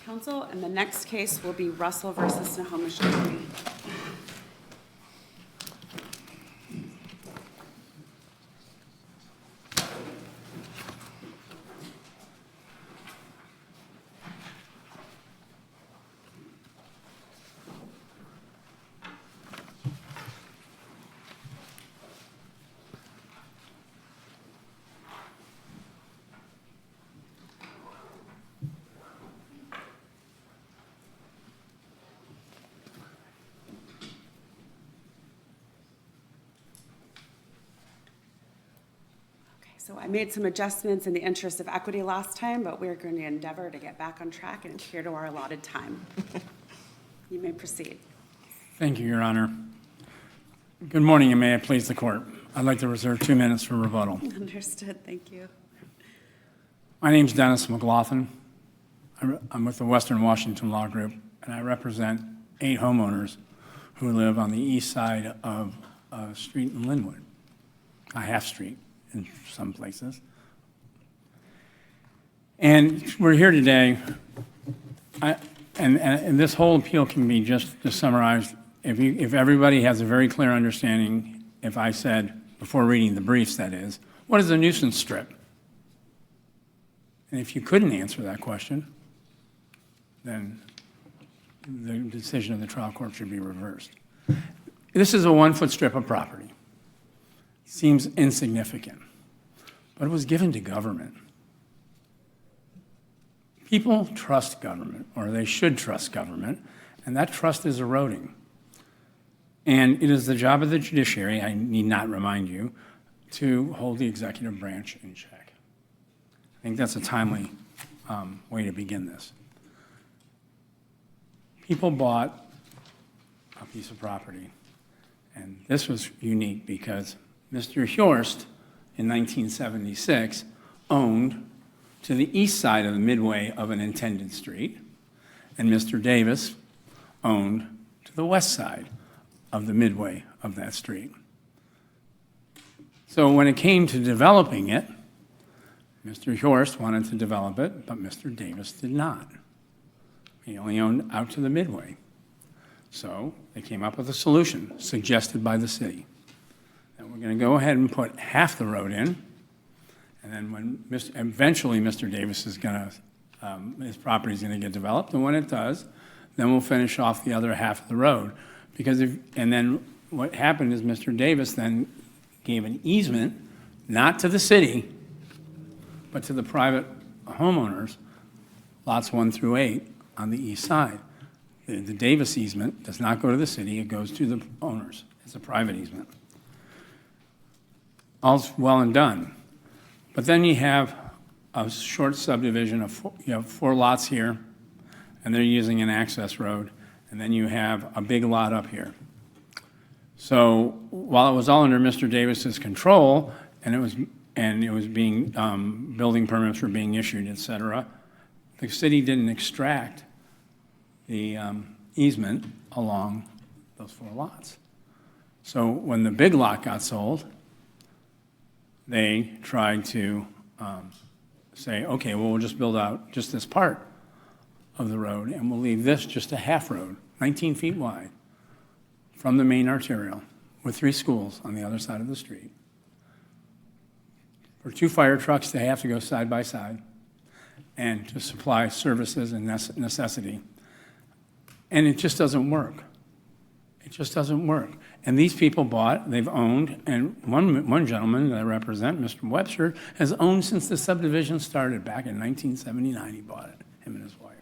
Council, and the next case will be Russell versus Snohomish County. So I made some adjustments in the interest of equity last time, but we're going to endeavor to get back on track and adhere to our allotted time. You may proceed. Thank you, Your Honor. Good morning, and may it please the court. I'd like to reserve 2 minutes for rebuttal. Understood. Thank you. My name's Dennis McLaughlin. I'm with the Western Washington Law Group, and I represent 8 homeowners who live on the east side of a street in Lynnwood, a half street in some places. And we're here today, and this whole appeal can be just summarized. If everybody has a very clear understanding, if I said, before reading the briefs that is, what is a nuisance strip? And if you couldn't answer that question, then the decision of the trial court should be reversed. This is a 1-foot strip of property. Seems insignificant, but it was given to government. People trust government, or they should trust government, and that trust is eroding. And it is the job of the judiciary, I need not remind you, to hold the executive branch in check. I think that's a timely way to begin this. People bought a piece of property, and this was unique because Mr. Hjorst, in 1976, owned to the east side of the midway of an intended street, and Mr. Davis owned to the west side of the midway of that street. So when it came to developing it, Mr. Hjorst wanted to develop it, but Mr. Davis did not. He only owned out to the midway. So they came up with a solution suggested by the city. That we're going to go ahead and put half the road in, and then when eventually Mr. Davis is going to, his property is going to get developed, and when it does, then we'll finish off the other half of the road. And then what happened is Mr. Davis then gave an easement, not to the city, but to the private homeowners, lots 1 through 8 on the east side. The Davis easement does not go to the city, it goes to the owners. It's a private easement. All's well and done. But then you have a short subdivision of you have 4 lots here, and they're using an access road, and then you have a big lot up here. So while it was all under Mr. Davis's control, and it was being building permits were being issued, et cetera, the city didn't extract the easement along those 4 lots. So when the big lot got sold, they tried to say, okay, well, we'll just build out just this part of the road, and we'll leave this just a half road, 19 feet wide, from the main arterial, with 3 schools on the other side of the street. For 2 fire trucks, they have to go side by side, and to supply services and necessity. And it just doesn't work. It just doesn't work. And these people bought, they've owned, and one gentleman that I represent, Mr. Webster, has owned since the subdivision started back in 1979. He bought it, him and his wife.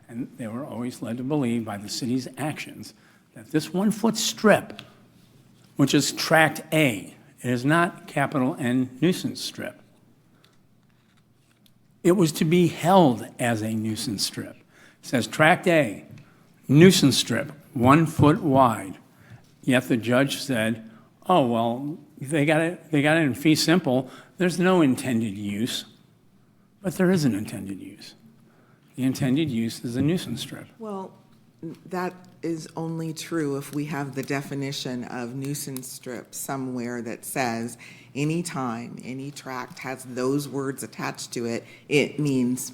And they were always led to believe by the city's actions that this 1-foot strip, which is tract A, it is not capital N nuisance strip. It was to be held as a nuisance strip. It says tract A, nuisance strip, 1 foot wide. Yet the judge said, oh, well, they got it in fee simple. There's no intended use, but there is an intended use. The intended use is a nuisance strip. Well, that is only true if we have the definition of nuisance strip somewhere that says anytime any tract has those words attached to it, it means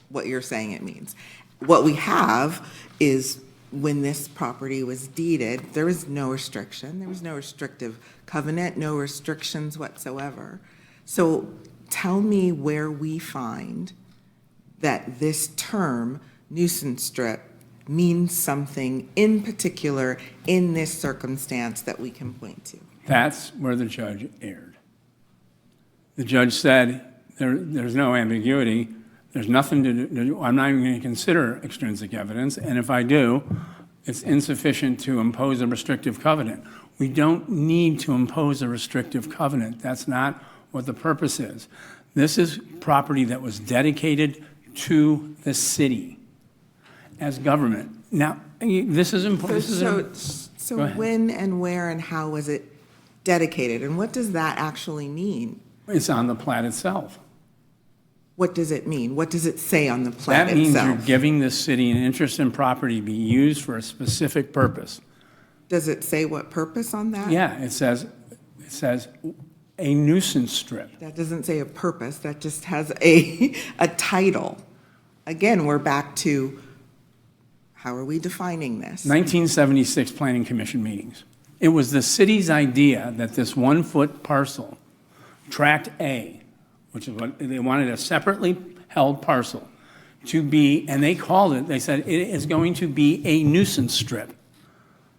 what you're saying it means. what we have is when this property was deeded, there was no restriction, there was no restrictive covenant, no restrictions whatsoever. So tell me where we find that this term, nuisance strip, means something in particular in this circumstance that we can point to. That's where the judge erred. The judge said, there's no ambiguity, there's nothing to do, I'm not even going to consider extrinsic evidence, and if I do, it's insufficient to impose a restrictive covenant. We don't need to impose a restrictive covenant. That's not what the purpose is. This is property that was dedicated to the city as government. Now, this is important. So when and where and how was it dedicated, and what does that actually mean? It's on the plat itself. What does it mean? What does it say on the plat That means itself? you're giving the city an interest in property to be used for a specific purpose. Does it say what purpose on that? Yeah, it says a nuisance strip. That doesn't say a purpose, that just has a title. Again, we're back to, how are we defining this? 1976 Planning Commission meetings. It was the city's idea that this 1-foot parcel, Tract A, which is what they wanted, a separately held parcel, to be, and they called it, they said, it is going to be a nuisance strip.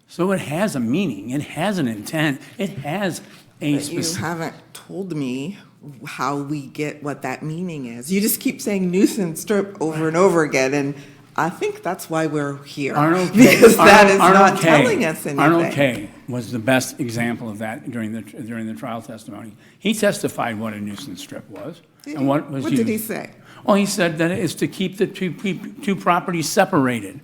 So it has a meaning, it has an intent, it has a But you haven't told me how we get what that meaning is. You just keep saying nuisance strip over and over again, and I think that's why we're here. Because that is not telling us anything. Arnold Kay was the best example of that during the trial testimony. He testified what a nuisance strip was and what was used. What did he say? Well, he said that it is to keep the two properties separated.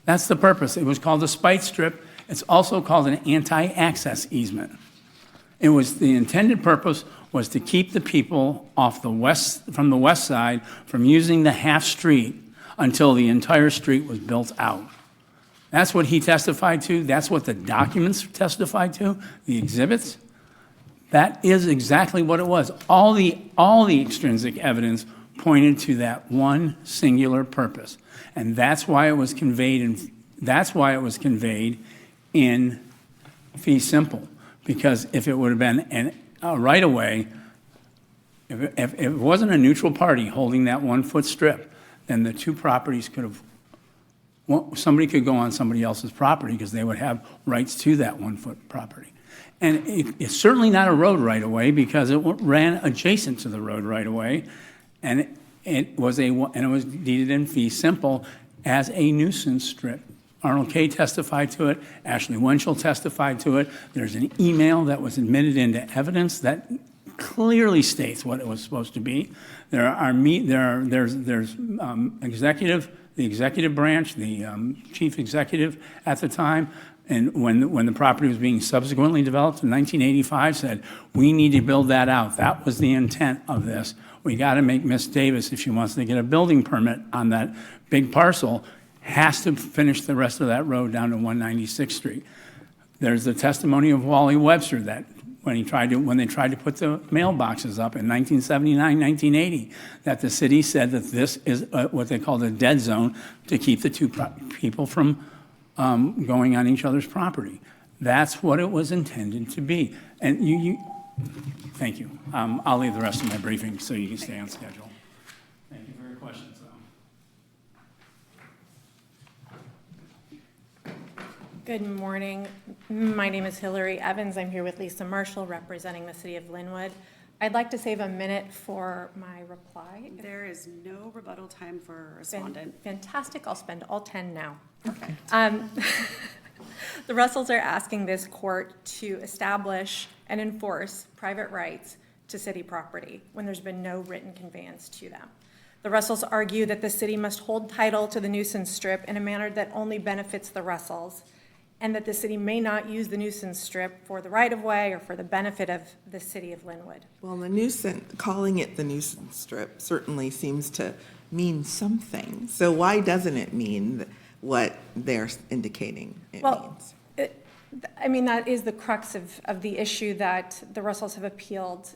That's the purpose. It was called a spite strip. It's also called an anti-access easement. It was, the intended purpose was to keep the people from the west side from using the half street until the entire street was built out. That's what he testified to. That's what the documents testified to, the exhibits. That is exactly what it was. All the extrinsic evidence pointed to that one singular purpose. And that's why it was conveyed in fee simple. Because if it would have been a right-of-way, if it wasn't a neutral party holding that 1-foot strip, then the two properties could have, somebody could go on somebody else's property because they would have rights to that 1-foot property. And it's certainly not a road right-of-way because it ran adjacent to the road right-of-way, and it was deeded in fee simple as a nuisance strip. Arnold Kay testified to it. Ashley Winchell testified to it. There's an email that was admitted into evidence that clearly states what it was supposed to be. There's the executive branch, the chief executive at the time, and when the property was being subsequently developed in 1985, said, we need to build that out. That was the intent of this. We got to make Miss Davis, if she wants to get a building permit on that big parcel, has to finish the rest of that road down to 196th Street. There's the testimony of Wally Webster that when they tried to put the mailboxes up in 1979, 1980, that the city said that this is what they called a dead zone to keep the two people from going on each other's property. That's what it was intended to be. And thank you. I'll leave the rest of my briefing so you can stay on schedule. Thank you for your questions. Good morning. My name is Hillary Evans. I'm here with Lisa Marshall representing the City of Lynnwood. I'd like to save a minute for my reply. There is no rebuttal time for a respondent. Fantastic. I'll spend all 10 now. Perfect. The Russells are asking this court to establish and enforce private rights to city property when there's been no written conveyance to them. The Russells argue that the city must hold title to the nuisance strip in a manner that only benefits the Russells, and that the city may not use the nuisance strip for the right-of-way or for the benefit of the City of Lynnwood. Well, calling it the nuisance strip certainly seems to mean something. So why doesn't it mean what they're indicating it means? That is the crux of the issue that the Russells have appealed.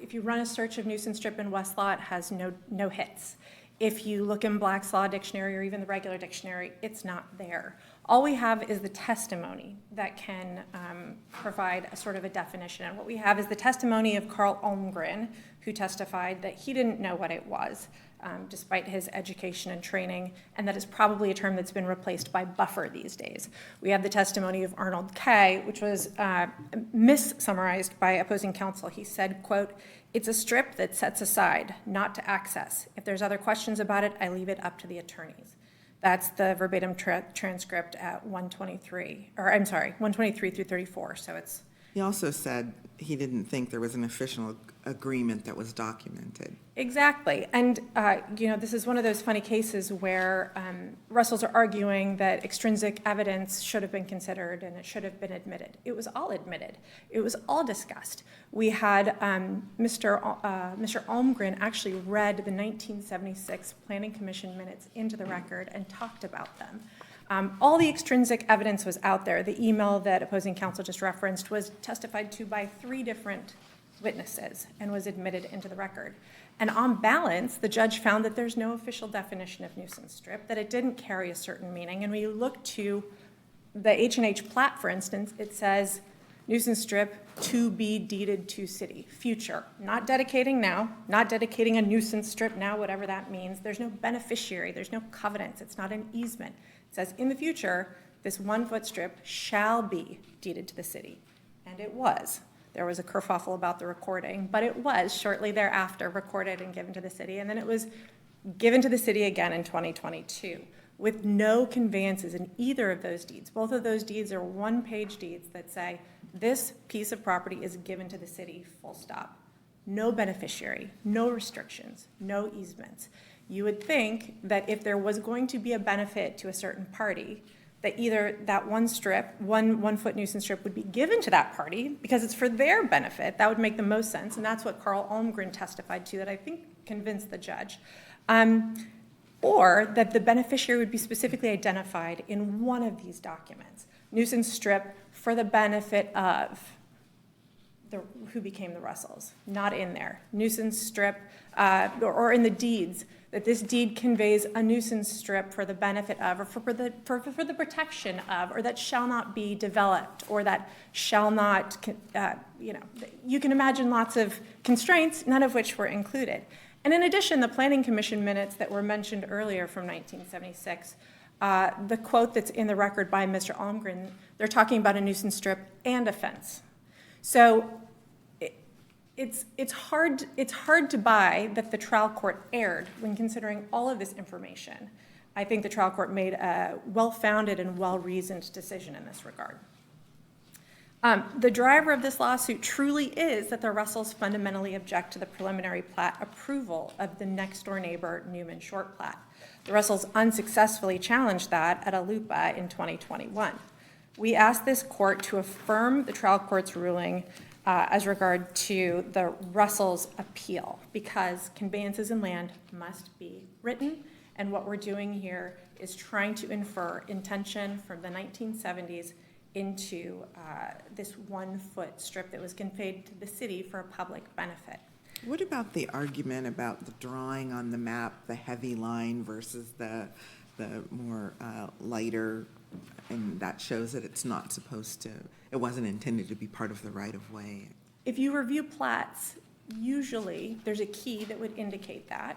If you run a search of nuisance strip in Westlaw, it has no hits. If you look in Black's Law Dictionary or even the regular dictionary, it's not there. All we have is the testimony that can provide a sort of a definition. And what we have is the testimony of Carl Almgren, who testified that he didn't know what it was, despite his education and training, and that is probably a term that's been replaced by buffer these days. We have the testimony of Arnold Kay, which was mis-summarized by opposing counsel. He said, quote, "It's a strip that sets aside, not to access. If there's other questions about it, I leave it up to the attorneys." That's the verbatim transcript at 123, or I'm sorry, 123 through 34, so it's. He also said he didn't think there was an official agreement that was documented. Exactly, and, this is one of those funny cases where Russells are arguing that extrinsic evidence should have been considered and it should have been admitted. It was all admitted. It was all discussed. We had Mr. Almgren actually read the 1976 Planning Commission minutes into the record and talked about them. All the extrinsic evidence was out there. The email that opposing counsel just referenced was testified to by 3 different witnesses and was admitted into the record. And on balance, the judge found that there's no official definition of nuisance strip, that it didn't carry a certain meaning. And when you look to the H&H plat, for instance, it says nuisance strip to be deeded to city, future. Not dedicating now, not dedicating a nuisance strip now, whatever that means. There's no beneficiary, there's no covenants, it's not an easement. It says in the future, this 1-foot strip shall be deeded to the city. And it was. There was a kerfuffle about the recording, but it was shortly thereafter recorded and given to the city. And then it was given to the city again in 2022 with no conveyances in either of those deeds. Both of those deeds are 1-page deeds that say this piece of property is given to the city, full stop. No beneficiary, no restrictions, no easements. You would think that if there was going to be a benefit to a certain party, that either that one-foot nuisance strip would be given to that party because it's for their benefit. That would make the most sense, and that's what Carl Almgren testified to that I think convinced the judge. Or that the beneficiary would be specifically identified in one of these documents. Nuisance strip for the benefit of who became the Russells, not in there. Nuisance strip, or in the deeds, that this deed conveys a nuisance strip for the benefit of, or for the protection of, or that shall not be developed, or that shall not, you can imagine lots of constraints, none of which were included. And in addition, the Planning Commission minutes that were mentioned earlier from 1976, the quote that's in the record by Mr. Almgren, they're talking about a nuisance strip and a fence. So it's hard to buy that the trial court erred when considering all of this information. I think the trial court made a well-founded and well-reasoned decision in this regard. The driver of this lawsuit truly is that the Russells fundamentally object to the preliminary plat approval of the next-door neighbor Newman short plat. The Russells unsuccessfully challenged that at a LUPA in 2021. We asked this court to affirm the trial court's ruling as regard to the Russells' appeal, because conveyances in land must be written, and what we're doing here is trying to infer intention from the 1970s into this 1-foot strip that was conveyed to the city for a public benefit. What about the argument about the drawing on the map, the heavy line versus the more lighter, and that shows that it's not supposed to, it wasn't intended to be part of the right-of-way? If you review plats, usually there's a key that would indicate that,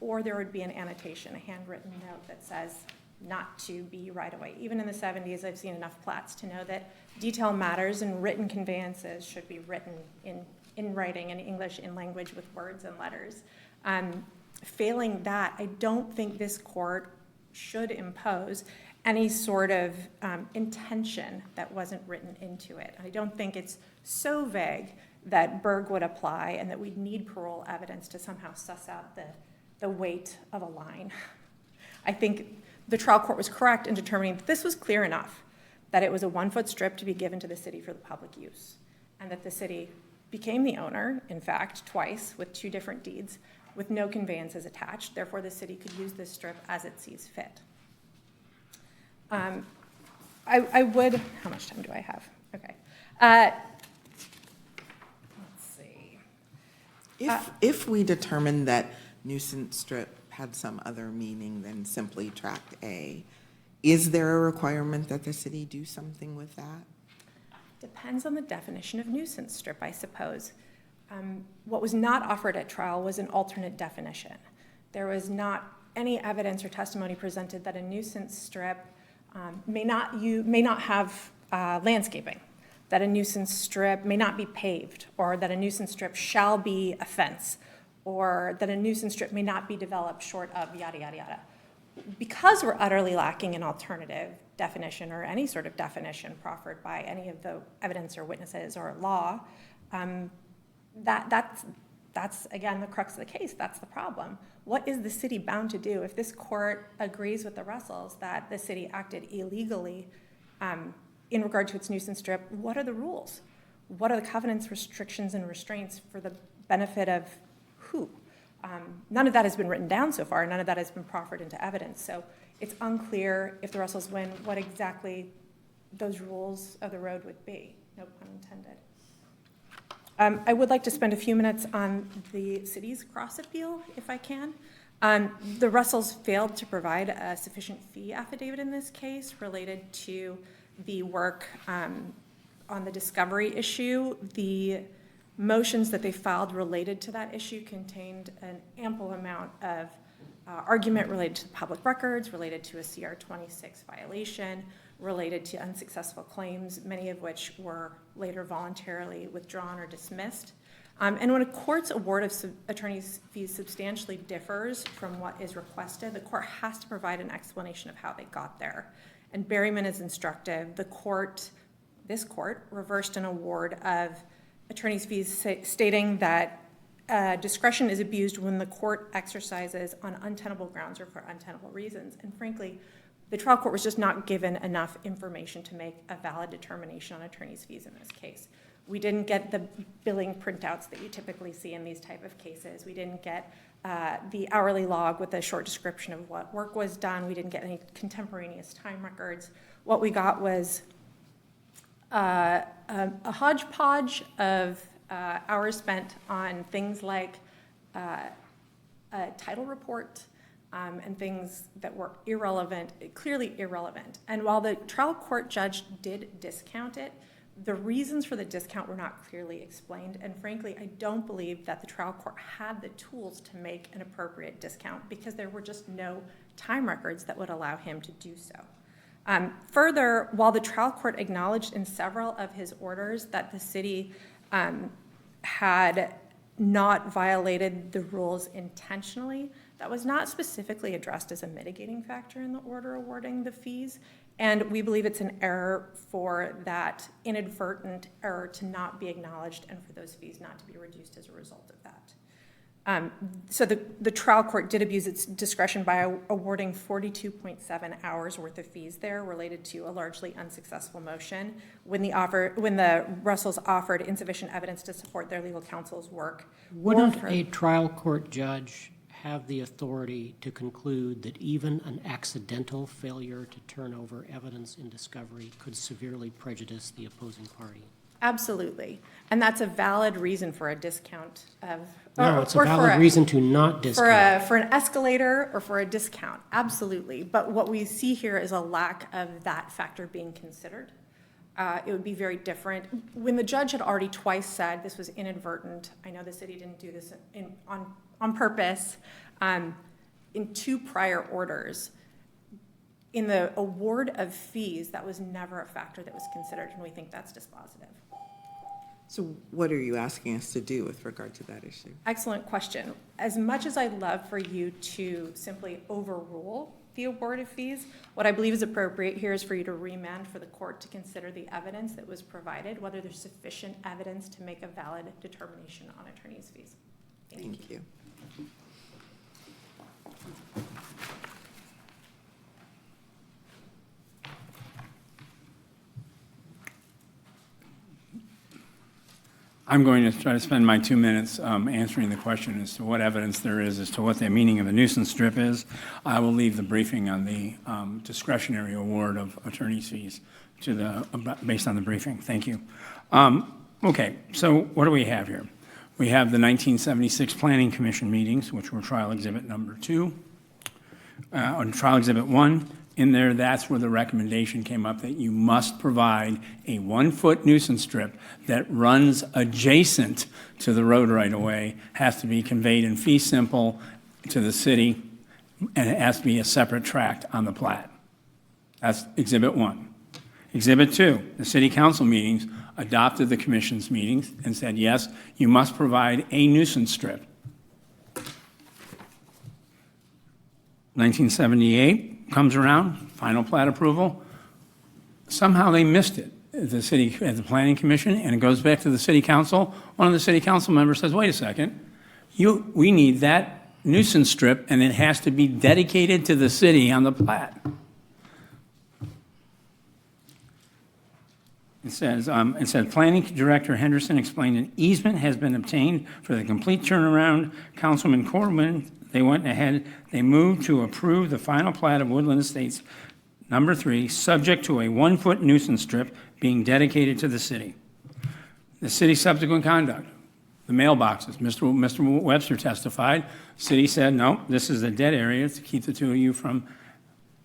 or there would be an annotation, a handwritten note that says not to be right-of-way. Even in the 70s, I've seen enough plats to know that detail matters and written conveyances should be written in writing, in English, in language with words and letters. Failing that, I don't think this court should impose any sort of intention that wasn't written into it. I don't think it's so vague that Berg would apply and that we'd need parole evidence to somehow suss out the weight of a line. I think the trial court was correct in determining that this was clear enough, that it was a 1-foot strip to be given to the city for the public use, and that the city became the owner, in fact, twice with 2 different deeds, with no conveyances attached. Therefore, the city could use this strip as it sees fit. I would, how much time do I have? Okay. Let's see. If we determine that nuisance strip had some other meaning than simply Tract A. Is there a requirement that the city do something with that? Depends on the definition of nuisance strip, I suppose. What was not offered at trial was an alternate definition. There was not any evidence or testimony presented that a nuisance strip may not have landscaping, that a nuisance strip may not be paved, or that a nuisance strip shall be a fence, or that a nuisance strip may not be developed short of yada, yada, yada. Because we're utterly lacking an alternative definition or any sort of definition proffered by any of the evidence or witnesses or law, that's again the crux of the case. That's the problem. What is the city bound to do if this court agrees with the Russells that the city acted illegally in regard to its nuisance strip? What are the rules? What are the covenants, restrictions, and restraints for the benefit of who? None of that has been written down so far. None of that has been proffered into evidence. So it's unclear if the Russells win what exactly those rules of the road would be. No pun intended. I would like to spend a few minutes on the city's cross appeal, if I can. The Russells failed to provide a sufficient fee affidavit in this case related to the work on the discovery issue. The motions that they filed related to that issue contained an ample amount of argument related to public records, related to a CR 26 violation, related to unsuccessful claims, many of which were later voluntarily withdrawn or dismissed. And when a court's award of attorney's fees substantially differs from what is requested, the court has to provide an explanation of how they got there. And Berryman is instructive. This court reversed an award of attorney's fees stating that discretion is abused when the court exercises on untenable grounds or for untenable reasons. And frankly, the trial court was just not given enough information to make a valid determination on attorney's fees in this case. We didn't get the billing printouts that you typically see in these type of cases. We didn't get the hourly log with a short description of what work was done. We didn't get any contemporaneous time records. What we got was a hodgepodge of hours spent on things like a title report and things that were clearly irrelevant. And while the trial court judge did discount it, the reasons for the discount were not clearly explained. And frankly, I don't believe that the trial court had the tools to make an appropriate discount because there were just no time records that would allow him to do so. Further, while the trial court acknowledged in several of his orders that the city had not violated the rules intentionally, that was not specifically addressed as a mitigating factor in the order awarding the fees. And we believe it's an error for that inadvertent error to not be acknowledged and for those fees not to be reduced as a result of that. So the trial court did abuse its discretion by awarding 42.7 hours worth of fees there related to a largely unsuccessful motion when the Russells offered insufficient evidence to support their legal counsel's work. Wouldn't a trial court judge have the authority to conclude that even an accidental failure to turn over evidence in discovery could severely prejudice the opposing party? Absolutely. And that's a valid reason for a discount of... No, it's a valid reason to not discount. For an escalator or for a discount, absolutely. But what we see here is a lack of that factor being considered. It would be very different. When the judge had already twice said this was inadvertent, I know the city didn't do this on purpose, in two prior orders, in the award of fees, that was never a factor that was considered, and we think that's dispositive. So what are you asking us to do with regard to that issue? Excellent question. As much as I'd love for you to simply overrule the award of fees, what I believe is appropriate here is for you to remand for the court to consider the evidence that was provided, whether there's sufficient evidence to make a valid determination on attorney's fees. Thank you. I'm going to try to spend my 2 minutes answering the question as to what evidence there is as to what the meaning of a nuisance strip is. I will leave the briefing on the discretionary award of attorney's fees based on the briefing. Thank you. Okay, so what do we have here? We have the 1976 Planning Commission meetings, which were trial exhibit number 2. on Trial Exhibit 1, in there, that's where the recommendation came up, that you must provide a 1-foot nuisance strip that runs adjacent to the road right-of-way, has to be conveyed in fee simple to the city, and it has to be a separate tract on the plat. That's Exhibit 1. Exhibit 2, the city council meetings adopted the commission's meetings and said, yes, you must provide a nuisance strip. 1978 comes around, final plat approval. Somehow they missed it at the planning commission, and it goes back to the city council. One of the city council members says, wait a second, we need that nuisance strip, and it has to be dedicated to the city on the plat. It says, Planning Director Henderson explained an easement has been obtained for the complete turnaround. Councilman Corbin, they went ahead, they moved to approve the final plat of Woodland Estates number 3, subject to a 1-foot nuisance strip being dedicated to the city. The city's subsequent conduct, the mailboxes, Mr. Webster testified. City said, no, this is a dead area to keep the two of you from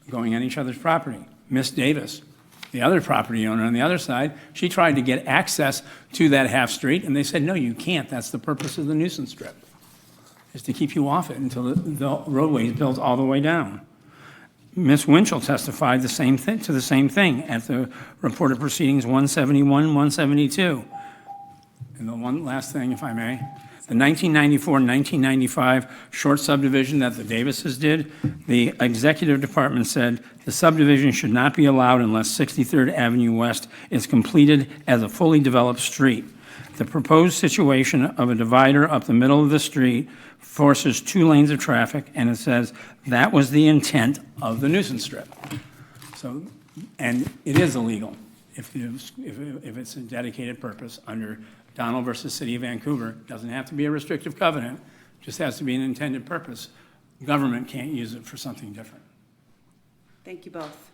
going on each other's property. Miss Davis, the other property owner on the other side, she tried to get access to that half street, and they said, no, you can't. That's the purpose of the nuisance strip, is to keep you off it until the roadway is built all the way down. Ms. Winchell testified the same thing at the reported proceedings 171, 172. And the one last thing, if I may, the 1994-1995 short subdivision that the Davises did, the executive department said the subdivision should not be allowed unless 63rd Avenue West is completed as a fully developed street. The proposed situation of a divider up the middle of the street forces 2 lanes of traffic, and it says that was the intent of the nuisance strip. So, and it is illegal if it's a dedicated purpose under Donald versus City of Vancouver. It doesn't have to be a restrictive covenant, just has to be an intended purpose. Government can't use it for something different. Thank you both.